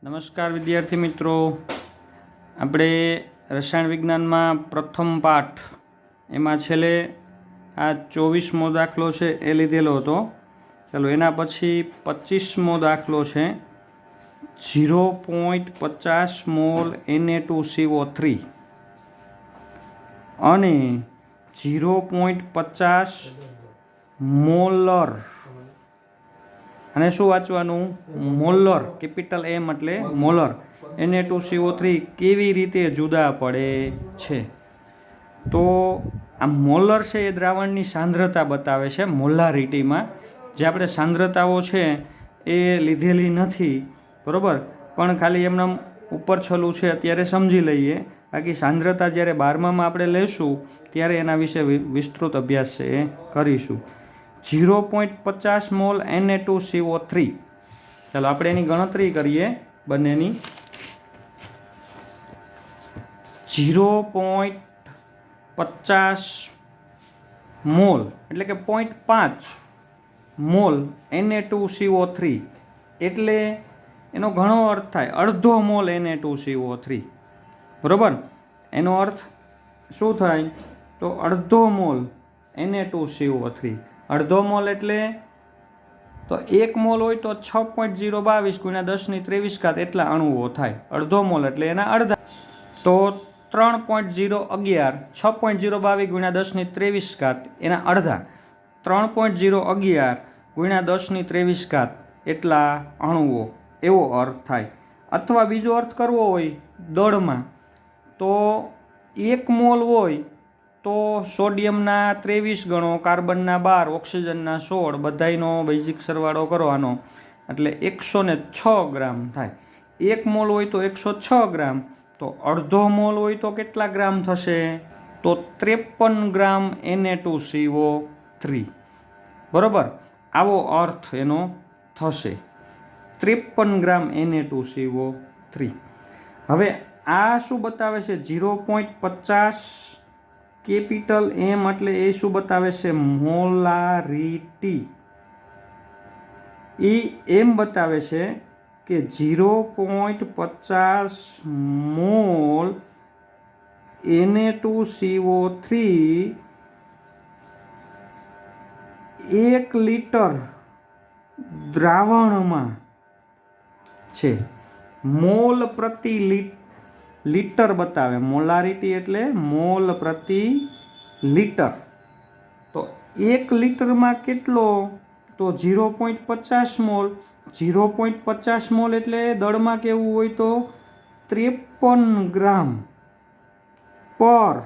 નમસ્કાર વિદ્યાર્થી મિત્રો, આપણે રસાયણ વિજ્ઞાનમાં પ્રથમ પાઠ એમાં છેલ્લે આ 24મો દાખલો છે એ લીધેલો હતો. ચાલો એના પછી 25મો દાખલો છે 0.50 મોલ Na2CO3 અને 0.50 મોલર, અને શું વાંચવાનું? મોલર, કેપિટલ એમ એટલે મોલર Na2CO3 કેવી રીતે જુદા પડે છે. તો આ મોલર છે એ દ્રાવણની સાંદ્રતા બતાવે છે મોલારિટીમાં. જે આપણે સાંદ્રતાઓ છે એ લીધેલી નથી, બરાબર, પણ ખાલી એમને ઉપર છલું છે અત્યારે સમજી લઈએ. બાકી સાંદ્રતા જ્યારે 12મામાં આપણે લઈશું ત્યારે એના વિશે વિસ્તૃત અભ્યાસ છે એ કરીશું. 0.50 મોલ Na2CO3. ચાલો આપણે એની ગણતરી કરીએ બંનેની. 0.50 મોલ એટલે કે 0.5 મોલ Na2CO3 એટલે એનો ઘણો અર્થ થાય અડધો મોલ Na2CO3, બરાબર. એનો અર્થ શું થાય? તો અડધો મોલ Na2CO3. અડધો મોલ એટલે તો 1 મોલ હોય તો 6.022 × 10⁻³ એટલા અણુઓ થાય. અડધો મોલ એટલે એના અડધા, તો 3.011 6.022 × 10⁻³ એના અડધા, 3.011 × 10⁻³ એટલા અણુઓ, એવો અર્થ થાય. અથવા બીજો અર્થ કરવો હોય દળમાં, તો 1 મોલ હોય તો સોડિયમના 23 ગણો, કાર્બનના 12, ઓક્સિજનના 16, બધાયનો બેઝિક સરવાળો કરવાનો એટલે 106 ગ્રામ થાય. 1 મોલ હોય તો 106 ગ્રામ, તો અડધો મોલ હોય તો કેટલા ગ્રામ થશે? તો 53 ગ્રામ Na2CO3, બરાબર. આવો અર્થ એનો થશે, 53 ગ્રામ Na2CO3. હવે આ શું બતાવે છે? 0.50 કેપિટલ એમ એટલે એ શું બતાવે છે? મોલારિટી. એ એમ બતાવે છે કે 0.50 મોલ Na2CO3 1 લિટર દ્રાવણમાં છે. મોલ પ્રતિ લિટર બતાવે. મોલારિટી એટલે મોલ પ્રતિ લિટર. તો 1 લિટરમાં કેટલો? તો 0.50 મોલ. 0.50 મોલ એટલે દળમાં કેવું હોય તો 53 ગ્રામ પર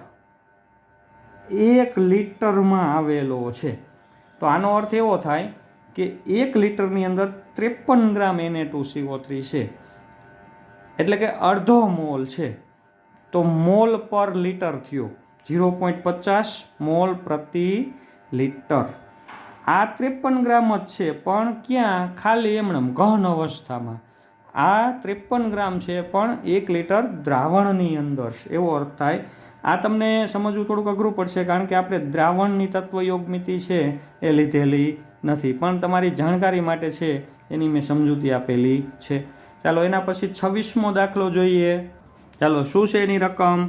1 લિટરમાં આવેલો છે. તો આનો અર્થ એવો થાય કે 1 લિટરની અંદર 53 ગ્રામ Na2CO3 છે, એટલે કે અડધો મોલ છે. તો મોલ પર લિટર થયો 0.50 મોલ પ્રતિ લિટર. આ 53 ગ્રામ જ છે, પણ ક્યાં? ખાલી એમણે ગહન અવસ્થામાં. આ 53 ગ્રામ છે પણ 1 લિટર દ્રાવણની અંદર, એવો અર્થ થાય. આ તમને સમજવું થોડુંક અઘરું પડશે, કારણ કે આપણે દ્રાવણની તત્વયોગમિતિ છે એ લીધેલી નથી, પણ તમારી જાણકારી માટે છે એની મેં સમજૂતી આપેલી છે. ચાલો એના પછી 26મો દાખલો જોઈએ. ચાલો શું છે એની રકમ?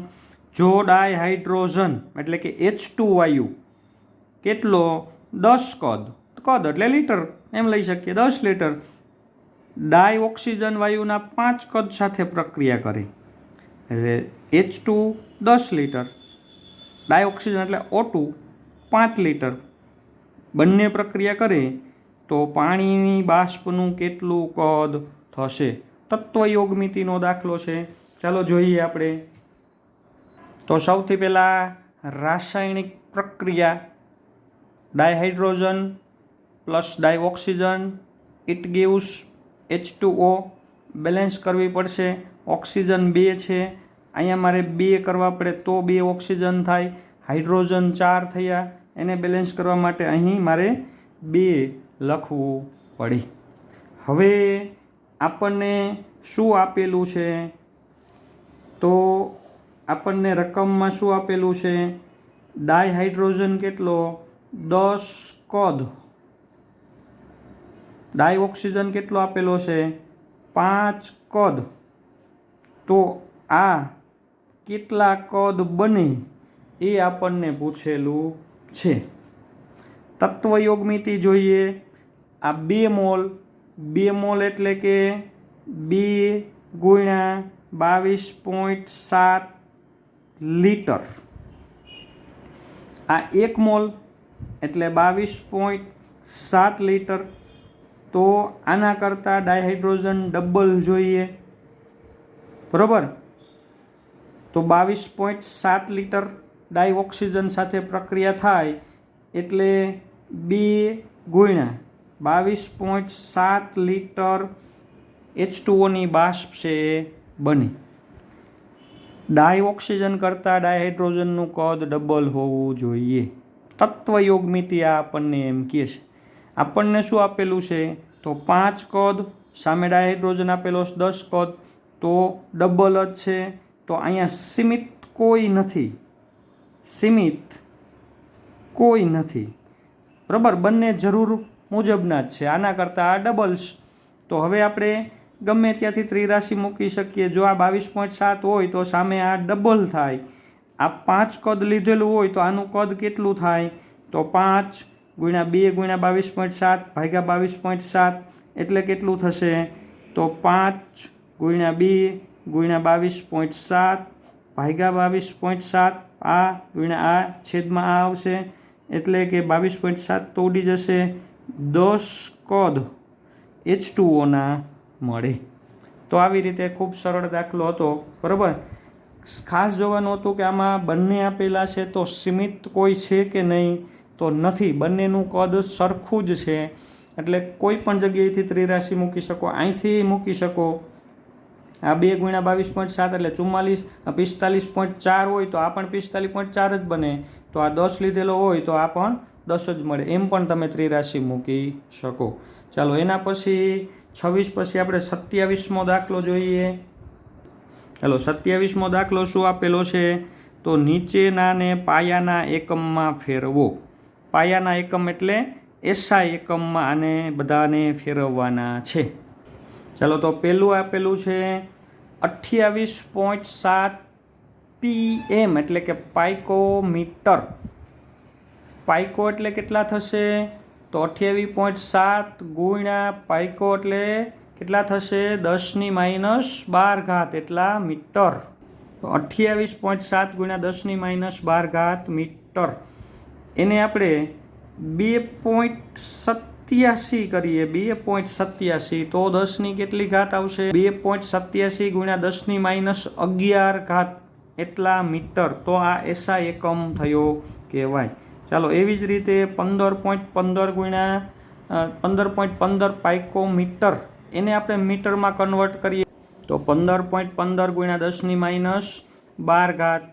જો ડાયહાઇડ્રોજન એટલે કે H2 વાયુ કેટલો? 10 કદ એટલે લીટર એમ લઈ શકીએ, 10 લિટર ડાયઓક્સિજન વાયુના 5 કદ સાથે પ્રક્રિયા કરે, એટલે H2 10 લિટર, ડાયઓક્સિજન એટલે O2 5 લિટર, બંને પ્રક્રિયા કરે તો પાણીની બાષ્પનું કેટલું કદ થશે? તત્વયોગમિતિનો દાખલો છે. ચાલો જોઈએ આપણે. તો સૌથી પહેલાં રાસાયણિક પ્રક્રિયા, dihydrogen plus dioxygen, it gives H2O. Balance કરવી પડશે. ઓક્સિજન 2 છે, અહીંયા મારે 2 કરવા પડે તો 2 ઓક્સિજન થાય. હાઇડ્રોજન 4 થયા, એને બેલેન્સ કરવા માટે અહીં મારે 2 લખવું પડે. હવે આપણને શું આપેલું છે? તો આપણને રકમમાં શું આપેલું છે? ડાયહાઇડ્રોજન કેટલો? 10 કદ. ડાયઓક્સિજન કેટલો આપેલો છે? 5 કદ, તો આ કેટલા કદ બને એ આપણને પૂછેલું છે. તત્વયોગમિતિ જોઈએ. આ 2 મોલ, 2 મોલ એટલે કે 2 ગુણ્યા 22.7 લીટર. આ 1 મોલ એટલે 22.7 લીટર. તો આના કરતાં ડાયહાઇડ્રોજન ડબલ જોઈએ, બરાબર. તો 22.7 લીટર ડાયઓક્સિજન સાથે પ્રક્રિયા થાય એટલે 2 ગુણ્યા 22.7 લીટર H2Oની બાષ્પ છે એ બની. ડાયઓક્સિજન કરતાં ડાયહાઇડ્રોજનનું કદ ડબલ હોવું જોઈએ. તત્વયોગમિતિ આ આપણને એમ કહે છે. આપણને શું આપેલું છે? તો 5 કદ, સામે ડાયહાઇડ્રોજન આપેલો 10 કદ, તો ડબલ જ છે. તો અહીંયા સીમિત કોઈ નથી, સીમિત કોઈ નથી, બરાબર. બંને જરૂર મુજબના જ છે. આના કરતાં આ ડબલ્સ. તો હવે આપણે ગમે ત્યાંથી ત્રિરાશિ મૂકી શકીએ. જો આ 22.7 હોય તો સામે આ ડબલ થાય. આ 5 કદ લીધેલું હોય તો આનું કદ કેટલું થાય? તો 5 ગુણ્યા 2 ગુણ્યા 22.7 ભાગ્યા 22.7 એટલે કેટલું થશે? તો 5 ગુણ્યા 2 ગુણ્યા 22.7 ભાગ્યા 22.7, આ ગુણ્યા આ છેદમાં આ આવશે એટલે કે 22.7 તો ઉડી જશે. 10 કદ H2Oના મળે. તો આવી રીતે ખૂબ સરળ દાખલો હતો, બરાબર. ખાસ જોવાનું હતું કે આમાં બંને આપેલા છે તો સીમિત કોઈ છે કે નહીં? તો નથી, બંનેનું કદ સરખું જ છે. એટલે કોઈ પણ જગ્યાએથી ત્રિરાશિ મૂકી શકો, અહીંથી મૂકી શકો. આ 2 ગુણ્યા 22.7 એટલે 45.4 હોય તો આ પણ 45.4 જ બને. તો આ 10 લીધેલો હોય તો આ પણ 10 જ મળે. એમ પણ તમે ત્રિરાશિ મૂકી શકો. ચાલો એના પછી 26 પછી આપણે 27મો દાખલો જોઈએ. ચાલો 27મો દાખલો શું આપેલો છે? તો નીચેનાને પાયાના એકમમાં ફેરવો. પાયાના એકમ એટલે SI એકમમાં આને બધાને ફેરવવાના છે. ચાલો તો પહેલું આપેલું છે 28.7 PM એટલે કે પાઇકોમીટર. પાઇકો એટલે કેટલા થશે? તો 28.7 ગુણ્યા પાઇકો એટલે કેટલા થશે? 10⁻12 એટલા મીટર. તો 28.7 ગુણ્યા 10⁻12 મીટર. એને આપણે 2.87 કરીએ. 2.87 તો 10ની કેટલી ઘાત આવશે? 2.87 ગુણ્યા 10⁻11 એટલા મીટર. તો આ SI એકમ થયો કહેવાય. ચાલો એવી જ રીતે 15.15 ગુણ્યા 15.15 પાઇકોમીટર, એને આપણે મીટરમાં કન્વર્ટ કરીએ તો 15.15 ગુણ્યા 10⁻12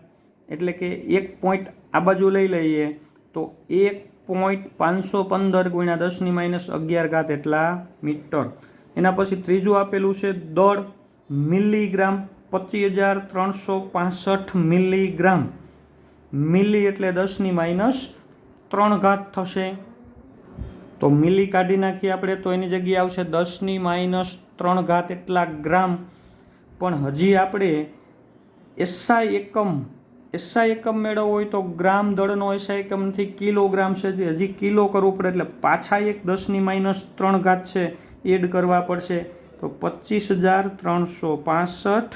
એટલે કે 1 પોઈન્ટ આ બાજુ લઈ લઈએ તો 1.515 ગુણ્યા 10⁻11 એટલા મીટર. એના પછી ત્રીજું આપેલું છે દળ મિલીગ્રામ. 25,365 મિલીગ્રામ. મિલી એટલે 10⁻3 થશે. તો મિલી કાઢી નાખીએ આપણે તો એની જગ્યાએ આવશે 10⁻3 એટલા ગ્રામ. પણ હજી આપણે SI એકમ મેળવવો હોય તો ગ્રામ દળનો SI એકમ નથી, કિલોગ્રામ છે, જે હજી કિલો કરવું પડે. એટલે પાછા એક 10⁻3 છે એડ કરવા પડશે. તો 25,365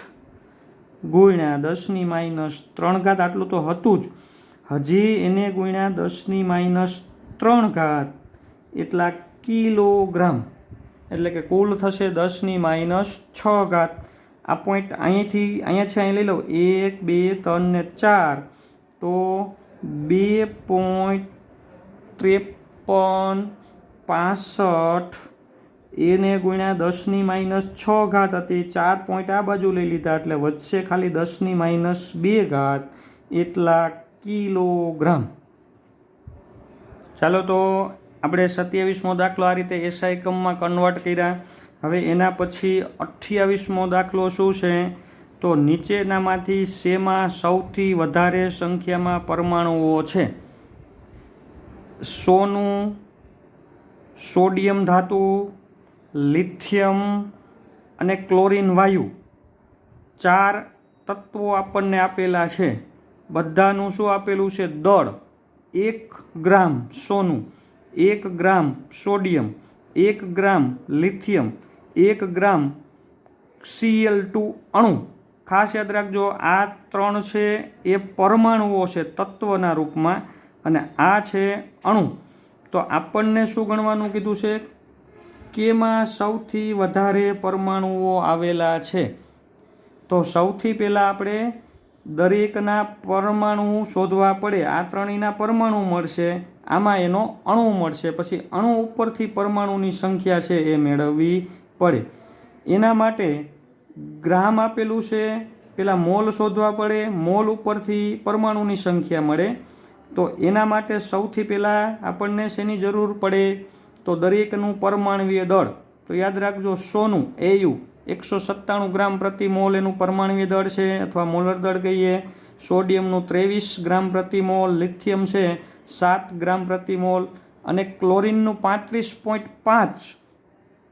ગુણ્યા 10⁻3 આટલું તો હતું જ. હજી એને ગુણ્યા 10⁻3 એટલા કિલોગ્રામ. એટલે કે કુલ થશે 10⁻6. આ પોઈન્ટ અહીંયાથી અહીંયા છે, અહીં લઈ લો 1 2 3 ને 4 તો 2.5365 એને ગુણ્યા 10⁻6 હતી. 4 પોઈન્ટ આ બાજુ લઈ લીધા એટલે વચ્ચે ખાલી 10⁻2 એટલા કિલોગ્રામ. ચાલો તો આપણે 27મો દાખલો આ રીતે SI એકમમાં કન્વર્ટ કર્યા. હવે એના પછી 28મો દાખલો શું છે? તો નીચેનામાંથી શેમાં સૌથી વધારે સંખ્યામાં પરમાણુઓ છે? સોનું, સોડિયમ ધાતુ, લિથિયમ, અને ક્લોરીન વાયુ 4 તત્વો આપણને આપેલા છે. બધાનું શું આપેલું છે? દળ. 1 ગ્રામ સોનું, 1 ગ્રામ સોડિયમ, 1 ગ્રામ લિથિયમ, 1 ગ્રામ Cl2 અણુ. ખાસ યાદ રાખજો, આ 3 છે એ પરમાણુઓ છે તત્વના રૂપમાં, અને આ છે અણુ. તો આપણને શું ગણવાનું કીધું છે? કેમાં સૌથી વધારે પરમાણુઓ આવેલા છે. તો સૌથી પહેલાં આપણે દરેકના પરમાણુ શોધવા પડે. આ ત્રણેયના પરમાણુ મળશે, આમાં એનો અણુ મળશે, પછી અણુ ઉપરથી પરમાણુની સંખ્યા છે એ મેળવવી પડે. એના માટે ગ્રામ આપેલું છે, પહેલાં મોલ શોધવા પડે, મોલ ઉપરથી પરમાણુની સંખ્યા મળે. તો એના માટે સૌથી પહેલાં આપણને શેની જરૂર પડે? તો દરેકનું પરમાણુય દળ. તો યાદ રાખજો, સોનું Au 197 ગ્રામ પ્રતિ મોલ એનું પરમાણુય દળ છે, અથવા મોલર દળ કહીએ. સોડિયમનું 23 ગ્રામ પ્રતિ મોલ, લિથિયમ છે 7 ગ્રામ પ્રતિ મોલ, અને ક્લોરીનનું 35.5.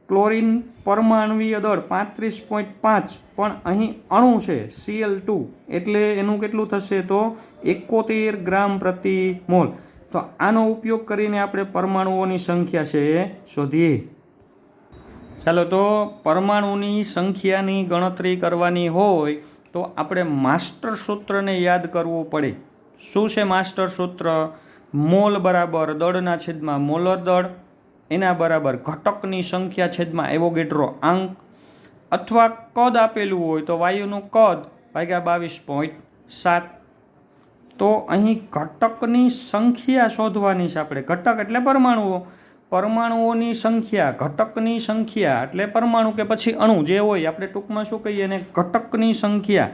ક્લોરીન પરમાણુય દળ 35.5, પણ અહીં અણુ છે Cl2, એટલે એનું કેટલું થશે? તો 71 ગ્રામ પ્રતિ મોલ. તો આનો ઉપયોગ કરીને આપણે પરમાણુઓની સંખ્યા છે એ શોધીએ. ચાલો, તો પરમાણુની સંખ્યાની ગણતરી કરવાની હોય તો આપણે માસ્ટર સૂત્રને યાદ કરવું પડે. શું છે માસ્ટર સૂત્ર? મોલ બરાબર દળના છેદમાં મોલર દળ, એના બરાબર ઘટકની સંખ્યા છેદમાં એવોગેડ્રો અંક, અથવા કદ આપેલું હોય તો વાયુનું કદ ભાગ્યા 22.7. તો અહીં ઘટકની સંખ્યા શોધવાની છે આપણે. ઘટક એટલે પરમાણુઓ, પરમાણુઓની સંખ્યા, ઘટકની સંખ્યા એટલે પરમાણુ કે પછી અણુ જે હોય, આપણે ટૂંકમાં શું કહીએ એને? ઘટકની સંખ્યા.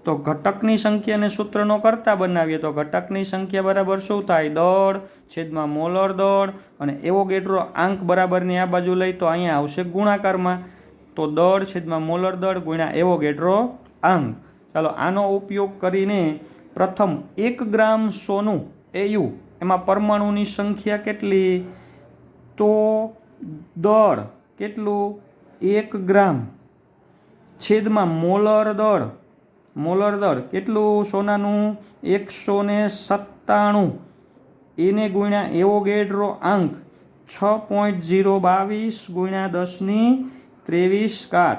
તો ઘટકની સંખ્યાને સૂત્રનો કરતા બનાવીએ તો ઘટકની સંખ્યા બરાબર શું થાય? દળ છેદમાં મોલર દળ, અને એવોગેડ્રો આંક બરાબરની આ બાજુ લઈ તો અહીંયા આવશે ગુણાકારમાં. તો દળ છેદમાં મોલર દળ ગુણ્યા એવોગેડ્રો આંક. ચાલો, આનો ઉપયોગ કરીને પ્રથમ 1 ગ્રામ સોનું Au, એમાં પરમાણુની સંખ્યા કેટલી? તો દળ કેટલું? 1 ગ્રામ છેદમાં મોલર દળ. મોલર દળ કેટલું સોનાનું? 197, એને ગુણ્યા એવોગેડ્રો આંક 6.022 ગુણ્યા 10^23.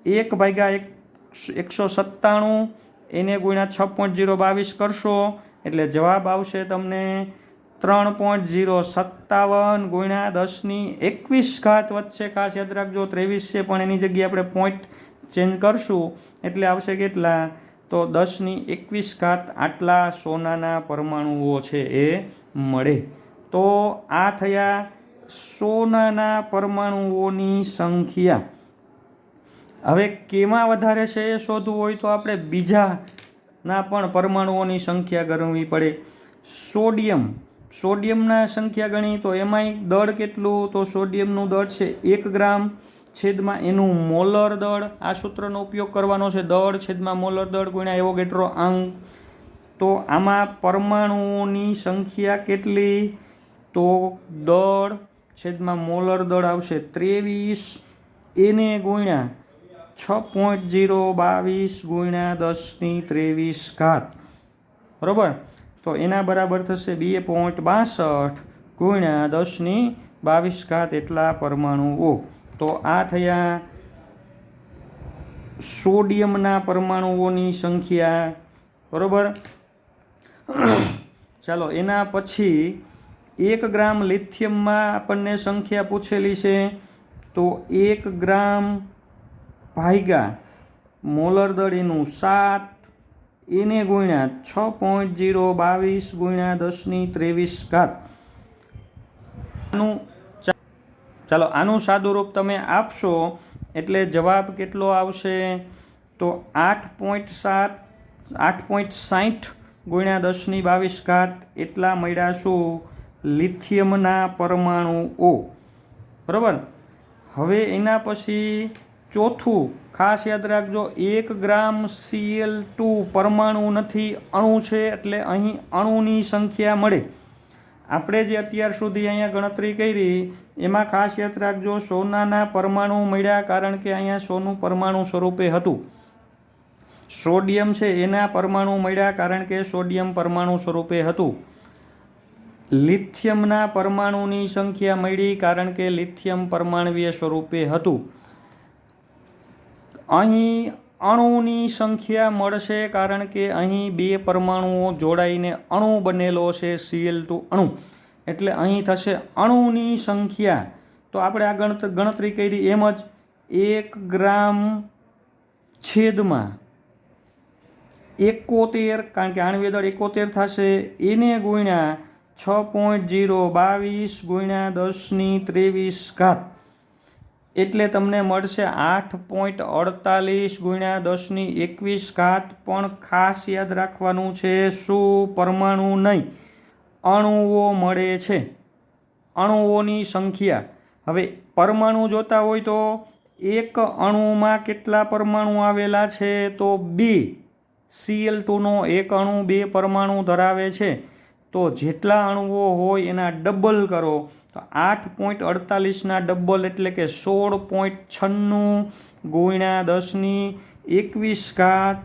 1/197 એને ગુણ્યા 6.022 કરશો એટલે જવાબ આવશે તમને 3.057 ગુણ્યા 10^21. વચ્ચે ખાસ યાદ રાખજો 23 છે, પણ એની જગ્યાએ આપણે પોઈન્ટ ચેન્જ કરશું એટલે આવશે કેટલા? તો 10^21. આટલા સોનાના પરમાણુઓ છે એ મળે. તો આ થયા સોનાના પરમાણુઓની સંખ્યા. હવે કેમાં વધારે છે એ શોધવું હોય તો આપણે બીજાના પણ પરમાણુઓની સંખ્યા ગણવી પડે. સોડિયમના સંખ્યા ગણી તો એમાંય દળ કેટલું? તો સોડિયમનું દળ છે 1 ગ્રામ છેદમાં એનું મોલર દળ. આ સૂત્રનો ઉપયોગ કરવાનો છે, દળ છેદમાં મોલર દળ ગુણ્યા એવોગેડ્રો અંક. તો આમાં પરમાણુઓની સંખ્યા કેટલી? તો દળ છેદમાં મોલર દળ આવશે 23, એને ગુણ્યા 6.022 ગુણ્યા 10^23. બરાબર? તો એના બરાબર થશે 2.62 ગુણ્યા 10^22. એટલા પરમાણુઓ. તો આ થયા સોડિયમના પરમાણુઓની સંખ્યા. બરાબર? ચાલો, એના પછી 1 ગ્રામ લિથિયમમાં આપણને સંખ્યા પૂછેલી છે. તો 1 ગ્રામ ભાગ્યા મોલર દળ એનું 7, એને ગુણ્યા 6.022 ગુણ્યા 10^23. ચાલો, આનું સાદું રૂપ તમે આપશો એટલે જવાબ કેટલો આવશે? તો 8.60 ગુણ્યા 10^22. એટલા મળ્યા શું? લિથિયમના પરમાણુઓ. બરાબર? હવે એના પછી ચોથું ખાસ યાદ રાખજો, 1 ગ્રામ Cl2 પરમાણુ નથી, અણુ છે, એટલે અહીં અણુની સંખ્યા મળે. આપણે જે અત્યાર સુધી અહીંયા ગણતરી કરી એમાં ખાસ યાદ રાખજો, સોનાના પરમાણુ મળ્યા કારણ કે અહીંયા સોનું પરમાણુ સ્વરૂપે હતું. સોડિયમ છે એના પરમાણુ મળ્યા કારણ કે સોડિયમ પરમાણુ સ્વરૂપે હતું. લિથિયમના પરમાણુની સંખ્યા મળી કારણ કે લિથિયમ પરમાણવીય સ્વરૂપે હતું. અહીં અણુની સંખ્યા મળશે કારણ કે અહીં 2 પરમાણુઓ જોડાઈને અણુ બનેલો છે, Cl2 અણુ, એટલે અહીં થશે અણુની સંખ્યા. તો આપણે આ ગણતરી કરી એમ જ 1 ગ્રામ છેદમાં 71, કારણ કે આણ્વીય દળ 71 થશે, એને ગુણ્યા 6.022 ગુણ્યા 10⁻23 એટલે તમને મળશે 8.48 ગુણ્યા 10⁻21. પણ ખાસ યાદ રાખવાનું છે શું? પરમાણુ નહીં, અણુઓ મળે છે, અણુઓની સંખ્યા. હવે પરમાણુ જોતા હોય તો એક અણુમાં કેટલા પરમાણુ આવેલા છે? તો 2. Cl2નો એક અણુ 2 પરમાણુ ધરાવે છે. તો જેટલા અણુઓ હોય એના ડબલ કરો, તો 8.48ના ડબલ એટલે કે 16.96 ગુણ્યા 10⁻21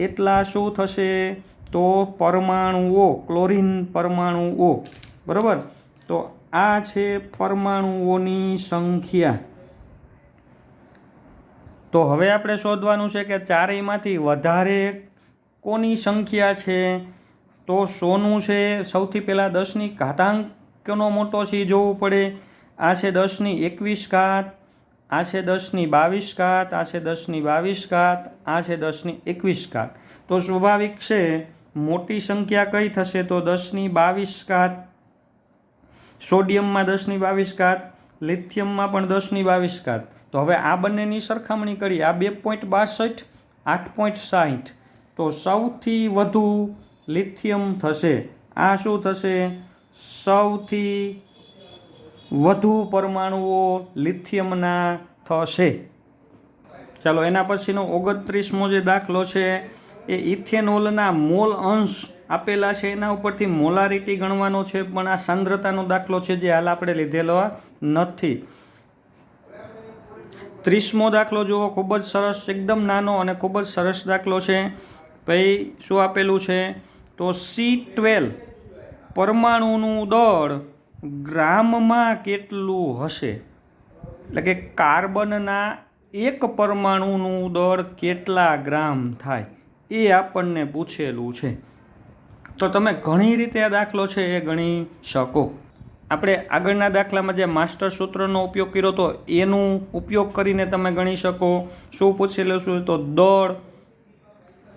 એટલા શું થશે? તો પરમાણુઓ, ક્લોરીન પરમાણુઓ. બરાબર? તો આ છે પરમાણુઓની સંખ્યા. તો હવે આપણે શોધવાનું છે કે ચારેયમાંથી વધારે કોની સંખ્યા છે? તો સોનું છે સૌથી પહેલાં 10ની ઘાતાંકનો મોટો છે જોવું પડે. આ છે 10⁻21, આ છે 10⁻22, આ છે 10⁻22, આ છે 10⁻21. તો સ્વાભાવિક છે મોટી સંખ્યા કઈ થશે? તો 10⁻22. સોડિયમમાં 10⁻22, લિથિયમમાં પણ 10⁻22. તો હવે આ બંનેની સરખામણી કરી, આ 2.62, 8.60, તો સૌથી વધુ લિથિયમ થશે. આ શું થશે? સૌથી વધુ પરમાણુઓ લિથિયમના થશે. ચાલો એના પછીનો 29મો જે દાખલો છે એ ઇથેનોલના મોલ અંશ આપેલા છે એના ઉપરથી મોલારિટી ગણવાનો છે, પણ આ સાંદ્રતાનો દાખલો છે જે હાલ આપણે લીધેલો નથી. 30મો દાખલો જુઓ, ખૂબ જ સરસ, એકદમ નાનો અને ખૂબ જ સરસ દાખલો છે. ભાઈ શું આપેલું છે? તો C12 પરમાણુનું દળ ગ્રામમાં કેટલું હશે? એટલે કે કાર્બનના એક પરમાણુનું દળ કેટલા ગ્રામ થાય એ આપણને પૂછેલું છે. તો તમે ઘણી રીતે આ દાખલો છે એ ગણી શકો. આપણે આગળના દાખલામાં જે માસ્ટર સૂત્રનો ઉપયોગ કર્યો હતો એનું ઉપયોગ કરીને તમે ગણી શકો. શું પૂછેલું છે? તો દળ,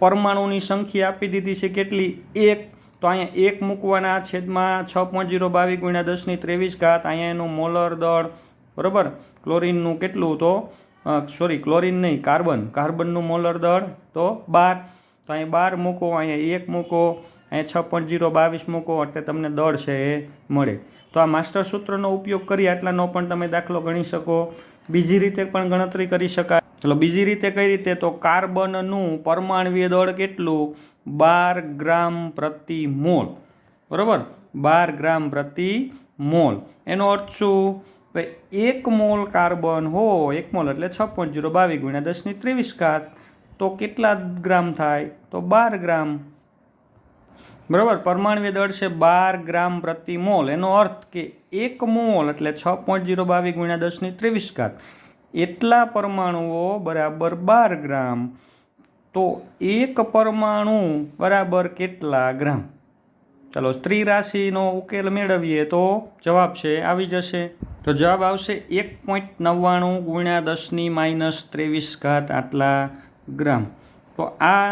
પરમાણુની સંખ્યા આપી દીધી છે કેટલી? 1. તો અહીંયા 1 મૂકવાના, છેદમાં 6.022 ગુણ્યા 10⁻23. અહીંયા એનું મોલર દળ. બરાબર? ક્લોરીનનું કેટલું? તો ક્લોરીન નહીં, કાર્બનનું મોલર દળ તો 12. તો અહીંયા 12 મૂકો, અહીંયા 1 મૂકો, અહીંયા 6.022 મૂકો, એટલે તમને દળ છે એ મળે. તો આ માસ્ટર સૂત્રનો ઉપયોગ કરી આટલાનો પણ તમે દાખલો ગણી શકો. બીજી રીતે પણ ગણતરી કરી શકાય. ચલો બીજી રીતે કઈ રીતે? તો કાર્બનનું પરમાણવીય દળ કેટલું? 12 ગ્રામ પ્રતિ મોલ. બરાબર? 12 ગ્રામ પ્રતિ મોલ. એનો અર્થ શું? 1 મોલ કાર્બન હોય, 1 મોલ એટલે 6.022 ગુણ્યા 10⁻23. તો કેટલા ગ્રામ થાય? તો 12 ગ્રામ. બરાબર? પરમાણવીય દળ છે 12 ગ્રામ પ્રતિ મોલ. એનો અર્થ કે 1 મોલ એટલે 6.022 ગુણ્યા 10⁻23. એટલા પરમાણુઓ બરાબર 12 ગ્રામ. તો એક પરમાણુ બરાબર કેટલા ગ્રામ? ચાલો ત્રિરાશિનો ઉકેલ મેળવીએ તો જવાબ છે આવી જશે. તો જવાબ આવશે 1.99 ગુણ્યા 10⁻23 આટલા ગ્રામ. તો આ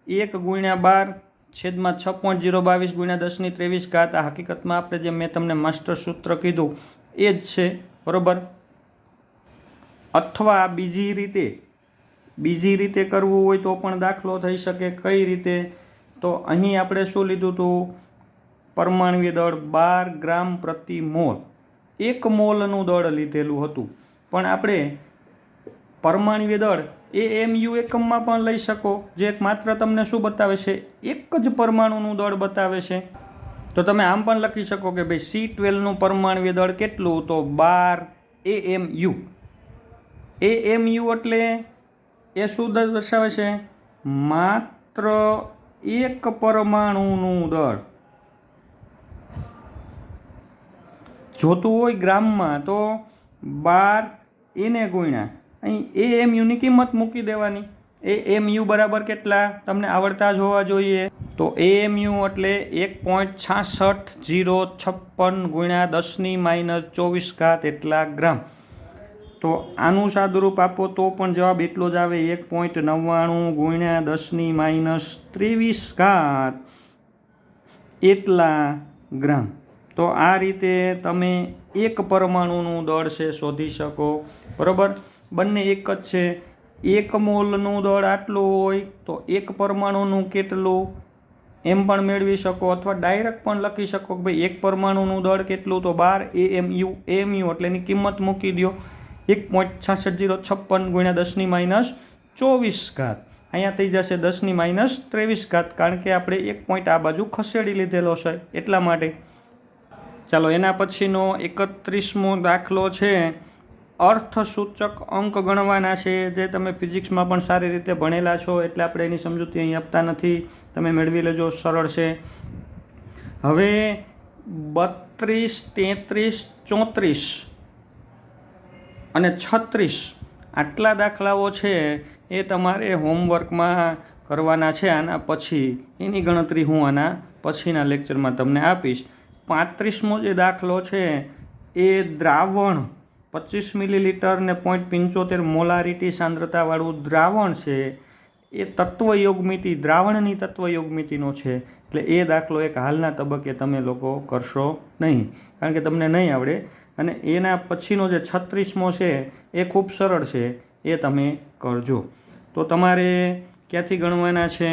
1 ગુણ્યા 12 છેદમાં 6.022 ગુણ્યા 10⁻23 આ હકીકતમાં આપણે જે મેં તમને માસ્ટર સૂત્ર કીધું એ જ છે. બરાબર? અથવા બીજી રીતે કરવું હોય તો પણ દાખલો થઈ શકે. કઈ રીતે? તો અહીં આપણે શું લીધું હતું? પરમાણવીય દળ 12 ગ્રામ પ્રતિ મોલ, 1 મોલનું દળ લીધેલું હતું. પણ આપણે પરમાણવીય દળ AMU એકમમાં પણ લઈ શકો, જે માત્ર તમને શું બતાવે છે? એક જ પરમાણુનું દળ બતાવે છે. તો તમે આમ પણ લખી શકો કે ભાઈ C12નું પરમાણ્વીય દળ કેટલું, તો 12 AMU. AMU એટલે એ શું દર્શાવે છે? માત્ર એક પરમાણુનું દળ. જોતું હોય ગ્રામમાં તો 12 એને ગુણ્યા અહીં AMUની કિંમત મૂકી દેવાની. AMU બરાબર કેટલા તમને આવડતા જ હોવા જોઈએ. તો AMU એટલે 1.66056 ગુણ્યા 10⁻²4 એટલા ગ્રામ. તો આનું સાદુરૂપ આપો તો પણ જવાબ એટલો જ આવે, 1.99 ગુણ્યા 10⁻23 એટલા ગ્રામ. તો આ રીતે તમે એક પરમાણુનું દળ છે શોધી શકો. બરાબર, બંને એક જ છે. 1 મોલનું દળ આટલું હોય તો એક પરમાણુનું કેટલું એમ પણ મેળવી શકો, અથવા ડાયરેક્ટ પણ લખી શકો કે ભાઈ એક પરમાણુનું દળ કેટલું, તો 12 AMU. AMU એટલે એની કિંમત મૂકી દો, 1.66056 ગુણ્યા 10⁻24. અહીંયા થઈ જશે 10⁻23, કારણ કે આપણે એક પોઈન્ટ આ બાજુ ખસેડી લીધેલો છે એટલા માટે. ચાલો, એના પછીનો 31મો દાખલો છે. અર્થસૂચક અંક ગણવાના છે, જે તમે ફિઝિક્સમાં પણ સારી રીતે ભણેલા છો એટલે આપણે એની સમજૂતી અહીં આપતા નથી, તમે મેળવી લેજો, સરળ છે. હવે 32, 33, 34 અને 36 આટલા દાખલાઓ છે એ તમારે હોમવર્કમાં કરવાના છે. આના પછી એની ગણતરી હું આના પછીના લેક્ચરમાં તમને આપીશ. 35મો જે દાખલો છે એ દ્રાવણ 25 મિલીલીટર ને 0.75 મોલારિટી સાંદ્રતાવાળું દ્રાવણ છે, એ તત્વયોગમિતિ, દ્રાવણની તત્વયોગમિતિનો છે. એટલે એ દાખલો એક હાલના તબક્કે તમે લોકો કરશો નહીં, કારણ કે તમને નહીં આવડે. અને એના પછીનો જે 36મો છે એ ખૂબ સરળ છે, એ તમે કરજો. તો તમારે ક્યાંથી ગણવાના છે?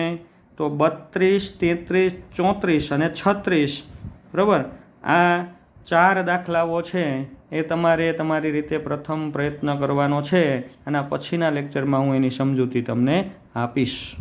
તો 32, 33, 34 અને 36. બરાબર, આ 4 દાખલાઓ છે એ તમારે તમારી રીતે પ્રથમ પ્રયત્ન કરવાનો છે. અને પછીના લેક્ચરમાં હું એની સમજૂતી તમને આપીશ.